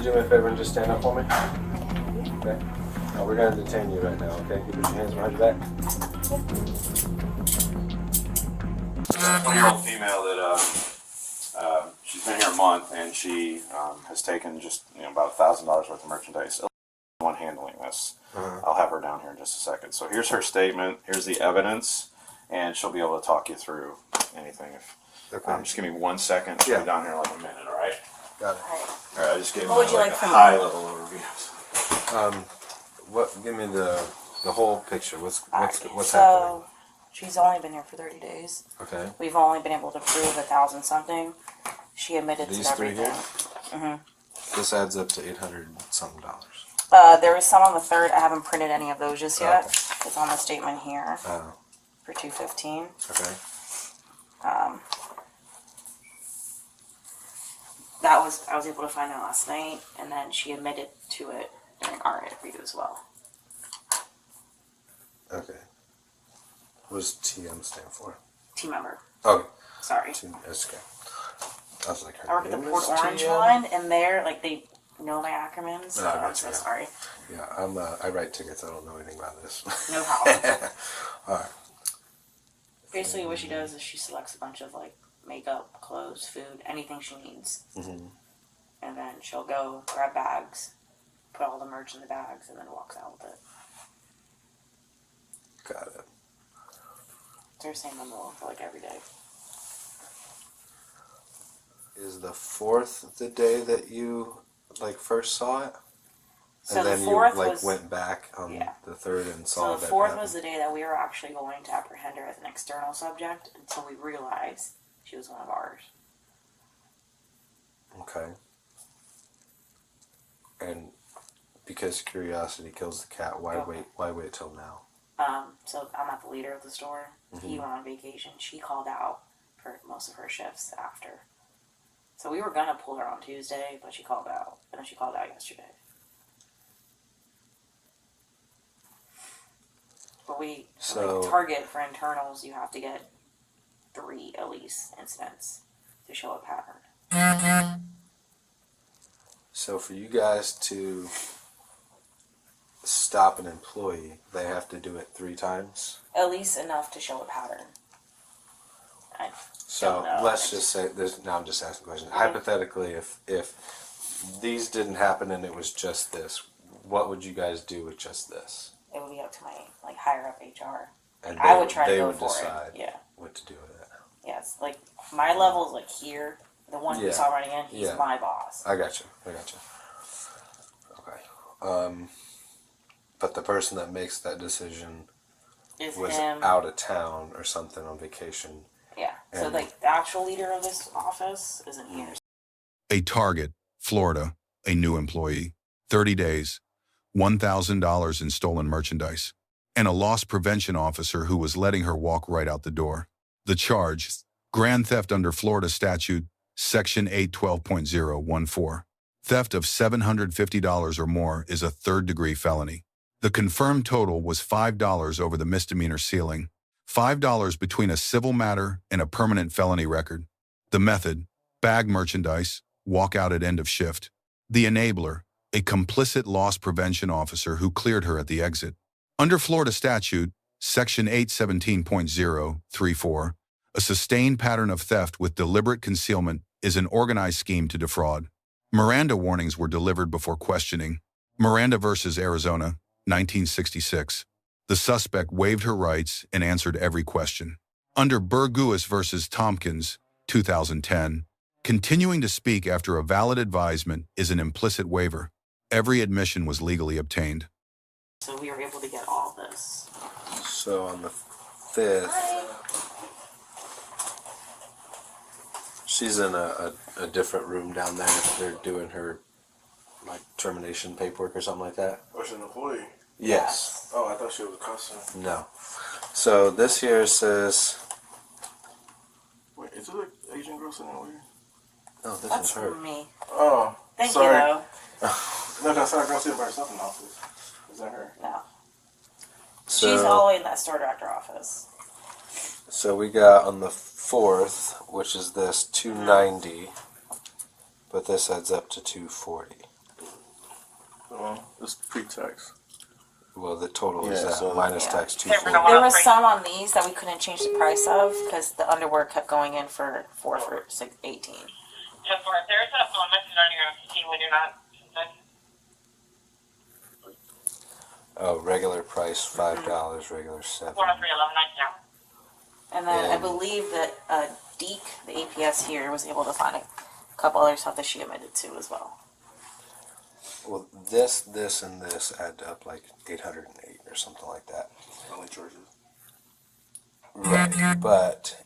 do me a favor and just stand up for me? Okay. No, we're going to detain you right now, okay? You put your hands behind your back. 20-year-old female that she's been here a month, and she has taken just about $1,000 worth of merchandise. One handling this. I'll have her down here in just a second. So here's her statement. Here's the evidence, and she'll be able to talk you through anything. If just give me 1 second. She'll be down here in like a minute. All right. Got it. All right. I just gave you like a high-level overview. Give me the whole picture. What's happening? She's only been here for 30 days. Okay. We've only been able to prove 1,000 something. She admitted to everything. These 3 here? This adds up to $800 something. There was some on the 3rd. I haven't printed any of those just yet. Okay. It's on the statement here for 215. Okay. I was able to find that last night, and then she admitted to it during our interview as well. Okay. What does TM stand for? Team member. Okay. Sorry. That's okay. I was like, I work at the Port Orange one, and they're like, they know my acronyms, so I'm so sorry. Yeah, I write tickets. I don't know anything about this. No problem. All right. Basically, what she does is she selects a bunch of like makeup, clothes, food, anything she needs, and then she'll go grab bags, put all the merch in the bags, and then walks out with it. Got it. It's her same MO for like every day. Is the 4th the day that you like first saw it? So and then the 4th you was, went back on the 3rd and saw it. So the 4th was the day that we were actually going to apprehend her as an external subject until we realized she was one of ours. Okay. And because curiosity kills the cat, why wait till now? So I'm not the leader of the store. He went on vacation. She called out for most of her shifts after. So we were gonna pull her on Tuesday, but she called out. And then she called out yesterday. But we target for internals. You have to get 3 at least incidents to show a pattern. So for you guys to stop an employee, they have to do it 3 times? At least enough to show a pattern. So let's just say, now I'm just asking questions. Hypothetically, if these didn't happen and it was just this, what would you guys do with just this? It would be up to my higher up HR. And I would try to they go would for decide it. Yeah. what to do with it. Yeah, it's like my level is like here. The one you saw running in, he's my boss. I got you. Okay. But the person that makes that decision was him. out of town or something on vacation. Yeah. So the actual leader of this office isn't here. A Target, Florida, a new employee, 30 days, $1,000 in stolen merchandise, and a loss prevention officer who was letting her walk right out the door. The charge, grand theft under Florida Statute, Section 812.014. Theft of $750 or more is a third-degree felony. The confirmed total was $5 over the misdemeanor ceiling, $5 between a civil matter and a permanent felony record. The method, bag merchandise, walk out at end of shift. The enabler, a complicit loss prevention officer who cleared her at the exit. Under Florida Statute, Section 817.034, a sustained pattern of theft with deliberate concealment is an organized scheme to defraud. Miranda warnings were delivered before questioning. Miranda versus Arizona, 1966. The suspect waived her rights and answered every question. Under Berghuis versus Thompkins, 2010, continuing to speak after a valid advisement is an implicit waiver. Every admission was legally obtained. So we were able to get all this. So on the 5th, she's in a different room down there. They're doing her termination paperwork or something like that. Oh, she's an employee? Yes. Oh, I thought she was a customer. No. So this here says... Wait, is it an Asian girl sitting over here? No, this That's is her. me. Oh, Thank sorry. you, though. No, that's not a girl sitting by herself in the office. Is that her? No. So, She's all the way in that store director office. So we got on the 4th, which is this, 290, but this adds up to 240. It's pre-tax. Well, the total is Yeah, that so- minus Yeah. tax There 240. was some on these that we couldn't change the price of because the underwear kept going in for 18. Just for if there's a phone message on your screen when you're not. Oh, regular price $5, regular $7. 403-1199. And then I And- believe that Deke, the APS here, was able to find a couple other stuff that she admitted to as well. Well, this, and this add up like 808 or something like that. Only charges. Right, but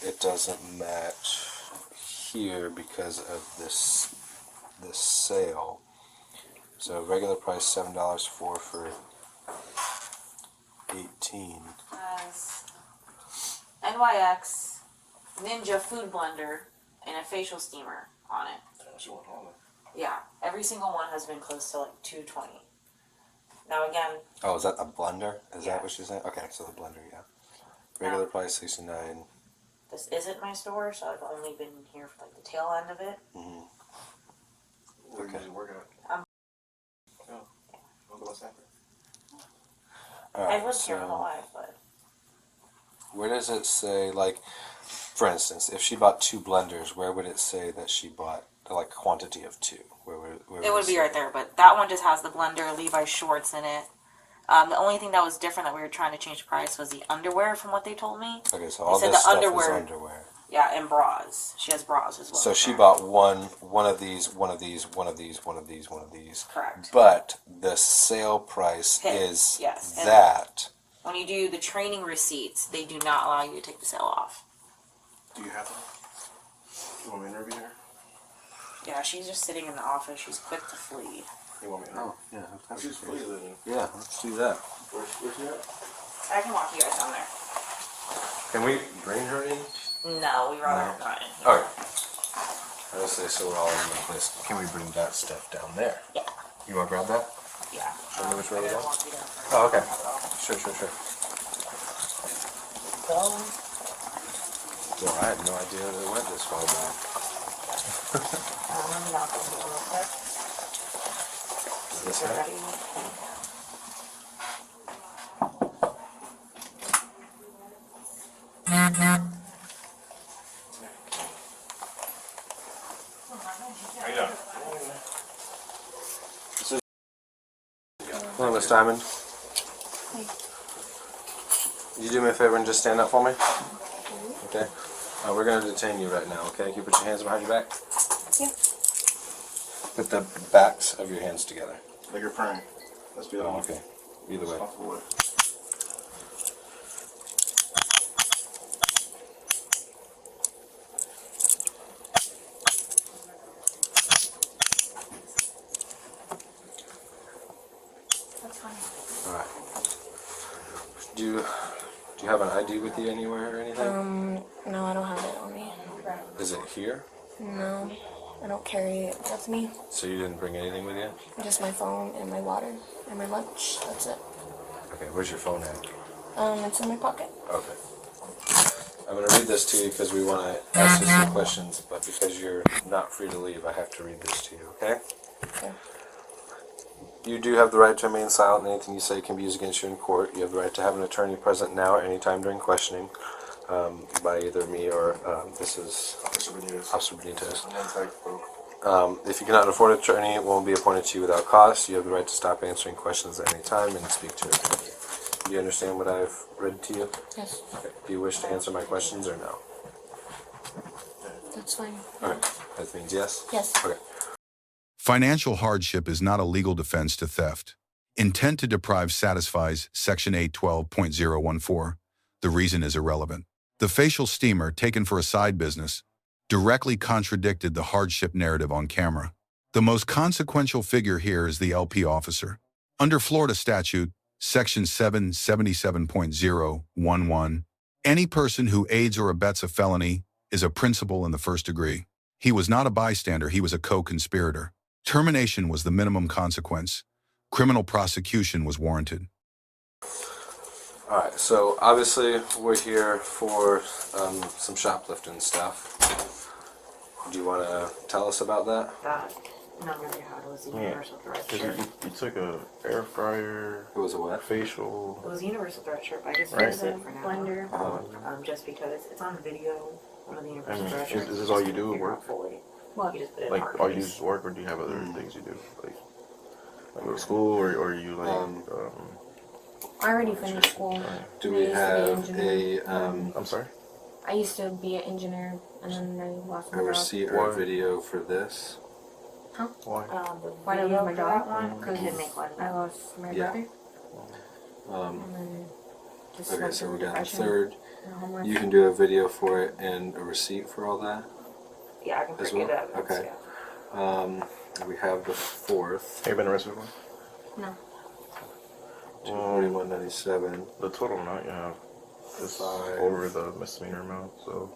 it doesn't match here because of this sale. So regular price $7, 4 for 18. Has NYX, Ninja Food Blender, and a facial steamer on it. Damn, she went on it. Yeah, every single one has been close to like $220. Now again, Oh, is that a blender? Is Yeah. that what you're saying? Okay, so the blender, yeah. Regular price $69. this isn't my store, so I've only been here for like the tail end of it. Where do you usually work at? Yeah. I'll go Stanford. All I've right, lived here my whole so life, but where does it say, like, for instance, if she bought 2 blenders, where would it say that she bought, like, quantity of 2? Where it would be say right there. But that one just has the blender, Levi's shorts in it. The only thing that was different that we were trying to change the price was the underwear, from what they told me. Okay, so all said this the stuff underwear- is underwear. Yeah, and bras. She has bras as well. So she Correct. bought one of these, one of these, one of these, one of these, one of these. Correct. But the sale price Hit, is yes, and- that. When you do the training receipts, they do not allow you to take the sale off. Do you have to? You want me to interview her? Yeah, she's just sitting in the office. She's quick to flee. You want me to? Oh, yeah. If she's free, then Yeah, let's do that. where's she at? I can walk you guys down there. Can we bring her in? No, we rather not in here. Alright. I was say so we're all in one place. Can we bring that stuff down there? Yeah. You want to grab that? Yeah. Show me which way I we gotta go? walk you down first. Oh, okay. So, Sure. go. Well, I had no idea that it went this far back. Let me knock this one real quick. This You're way? ready? How you doing? Hello, Miss Diamond. Could you do me a favor and just stand up for me? Okay. We're going to detain you right now, okay? Can you put your hands behind your back? Yeah. Put the backs of your hands together. Like you're praying. Let's be Oh, honest. okay. Either way. Off the way. That's fine. Alright. Do you have an ID with you anywhere or anything? No, I don't have it on me. Is it here? No, I don't carry it with me. So you didn't bring anything with you? Just my phone and my water and my lunch. That's it. Okay, where's your phone at? It's in my pocket. Okay. I'm going to read this to you because we want to ask you some questions, but because you're not free to leave, I have to read this to you, okay? Okay. You do have the right to remain silent, and anything you say can be used against you in court. You have the right to have an attorney present now or any time during questioning by either me or this is Mr. Benitez. Officer Benitez. And then take broke. If you cannot afford an attorney, it won't be appointed to you without cost. You have the right to stop answering questions at any time and speak to an attorney. Do you understand what I've read to you? Yes, Okay. Do you wish to answer my questions or no? that's fine. Okay. That means yes? Yes. Okay. Financial hardship is not a legal defense to theft. Intent to deprive satisfies Section 812.014. The reason is irrelevant. The facial steamer, taken for a side business, directly contradicted the hardship narrative on camera. The most consequential figure here is the LP officer. Under Florida Statute, Section 777.011, any person who aids or abets a felony is a principal in the first degree. He was not a bystander, he was a co-conspirator. Termination was the minimum consequence. Criminal prosecution was warranted. Alright, so obviously we're here for some shoplifting stuff. Do you want to tell us about that? No, I never had. It was the Yeah. universal threat 'Cause shirt. you took a air fryer, It was a what? facial. It was a universal threat shirt, but I just Right. used it for now. Blender. Just because it's on video. One of the I universal mean, threat shirts. is this all you do at Figure out work? fully. What? You just put it in Like, hard all you do case. is work, or do you have other things you do? Like go to school, or you like? I already finished school. Do I we used to be have an engineer. I'm sorry. I used to be an engineer, and then I lost a my job. receipt or a video for this? Why? The Why did I lose video my for job? that one, Because didn't make one. I lost my Yeah. brother. Um, And then just okay, went so through we got the depression third. and homeless. You can do a video for it and a receipt for all that. Yeah, I can As forget well? that. Okay. Yeah. We have the fourth. Have you been arrested before? No. 241.97. The total amount you have is 5. over the misdemeanor amount, so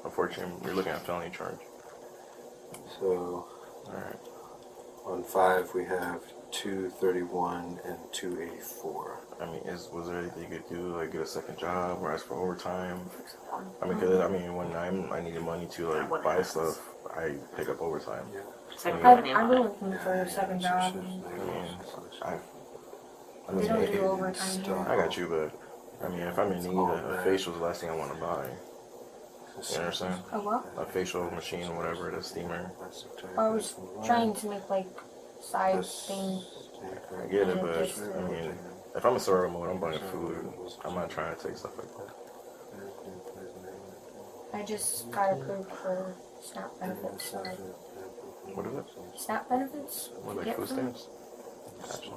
unfortunately, you're looking at a felony charge. So All right. on 5 we have 231 and 284. I mean, was there anything you could do, like get a second job or ask for overtime? I mean, cause when I needed money to like buy stuff, I pick up overtime. Second I've company been on it. looking for a second job. I They don't mean, do overtime here. I got you, but I mean, if I'm in need, a facial is the last thing I want to buy. You understand? A what? A facial machine or whatever, it is, steamer. I was trying to make like side things. I get it, but I mean, if I'm in survival mode, I'm buying food. I'm not trying to take stuff like that. I just got approved for SNAP benefits. So What is it? SNAP benefits? What, to like get food from- stamps? Gotcha.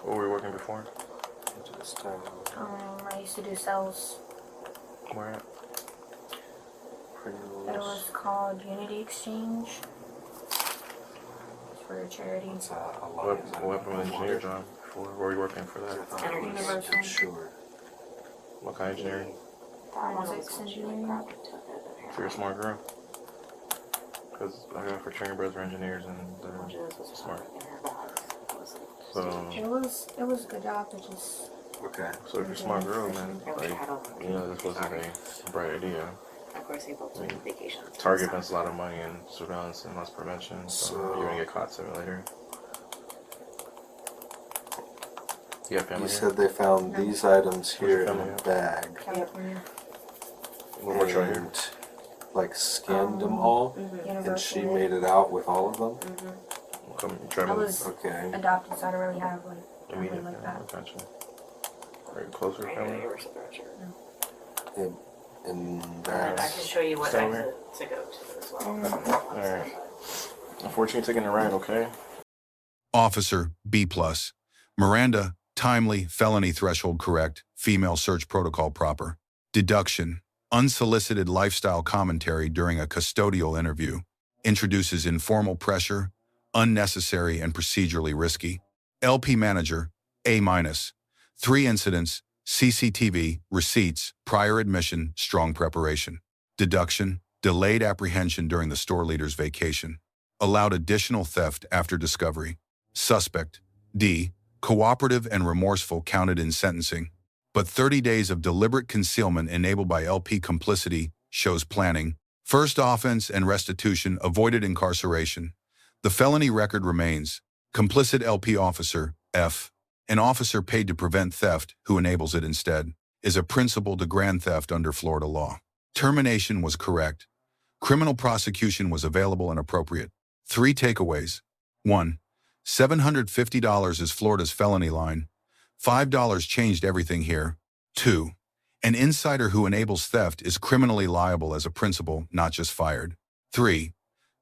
What were you working before? I used to do sales. Where at? It was called Unity Exchange. It's for a charity. What happened with engineer job? Where were you working for that? Universal. Sure. What kind of engineering? Forensics engineering. So you're a smart girl? Because I got fraternity brothers are engineers and they're smart. So, It was a good job. It just Okay. so if you're a smart girl, then like, you know, this wasn't a bright idea. Of course, they both took vacations. Target invests a lot of money in surveillance and loss prevention, so you're gonna get caught sooner or later. You have family You here? said they found these items here in family a at? bag California. What right here? and like scanned them all, and she Universal. made it out with all of them. Come, you I travel. was Okay. adopted, so I don't really have like Immediate family like family, that. gotcha. Are you closer I know family? universal threat shirt. And And I that's can show you what Stand exit to go to as well. Alright. Unfortunately, taking a ride, okay? Officer B+. Miranda, timely, felony threshold correct, female search protocol proper. Deduction, unsolicited lifestyle commentary during a custodial interview. Introduces informal pressure, unnecessary and procedurally risky. LP manager, A-. 3 incidents, CCTV, receipts, prior admission, strong preparation. Deduction, delayed apprehension during the store leader's vacation. Allowed additional theft after discovery. Suspect, D, cooperative and remorseful counted in sentencing. But 30 days of deliberate concealment enabled by LP complicity shows planning. First offense and restitution avoided incarceration. The felony record remains. Complicit LP officer, F. An officer paid to prevent theft who enables it instead, is a principal to grand theft under Florida law. Termination was correct. Criminal prosecution was available and appropriate. 3 takeaways. 1. $750 is Florida's felony line. $5 changed everything here. 2. An insider who enables theft is criminally liable as a principal, not just fired. 3.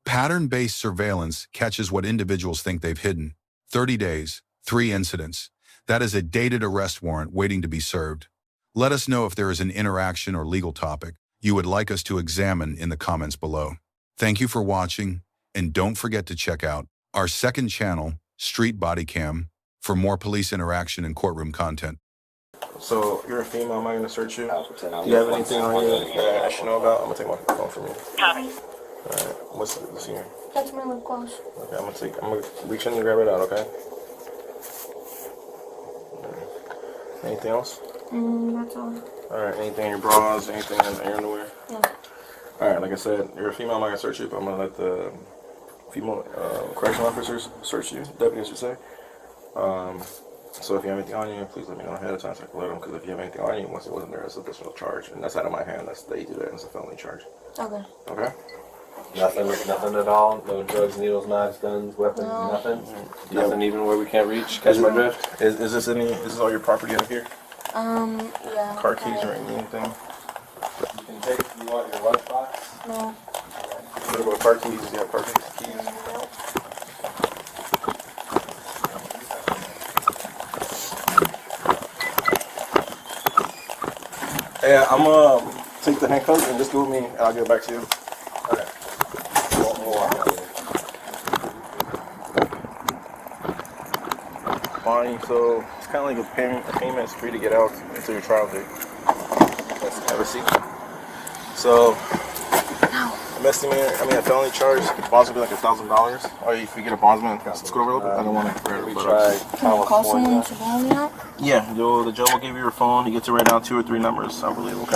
Pattern-based surveillance catches what individuals think they've hidden. 30 days, 3 incidents. That is a dated arrest warrant waiting to be served. Let us know if there is an interaction or legal topic you would like us to examine in the comments below. Thank you for watching, and don't forget to check out our second channel, Street Bodycam, for more police interaction and courtroom content. So, you're a female, am I gonna search you? Do you have anything on you that I should know about? I'm gonna take my phone from you. Copy. Alright, what's here? That's my lip gloss. Okay, I'm gonna reach in and grab it out, okay? Anything else? That's all. Alright, anything in your bras, anything in your underwear? Yeah. Alright, like I said, you're a female, I'm not gonna search you, but I'm gonna let the female correctional officers search you, deputies should say. So if you have anything on you, please let me know ahead of time so I can let them. Because if you have anything on you, once it wasn't there, it's an additional charge, and that's out of my hand. They do that. It's a felony charge. Okay. Okay. Nothing at all. No drugs, needles, knives, guns, weapons, No. nothing. Nothing even where we can't reach. Catch my drift. Is this all your property out here? Yeah. Car keys or anything? You can take. You want your lunchbox? No. What about car keys? Do you have car keys? Nope. Yeah, I'm gonna take the handcuffs and just go with me, and I'll get back to you. Okay. We'll walk out here. Bonnie, so it's kind of like a payment. It's free to get out until your trial date. Have a seat. So, a felony charge, bonds will be like $1,000. Or if you get a bondsman, scoot over a little bit. I don't want to. We try Can I call someone California. to bail me out? Yeah, the judge will give you your phone. He gets to write down 2 or 3 numbers, I believe. Okay.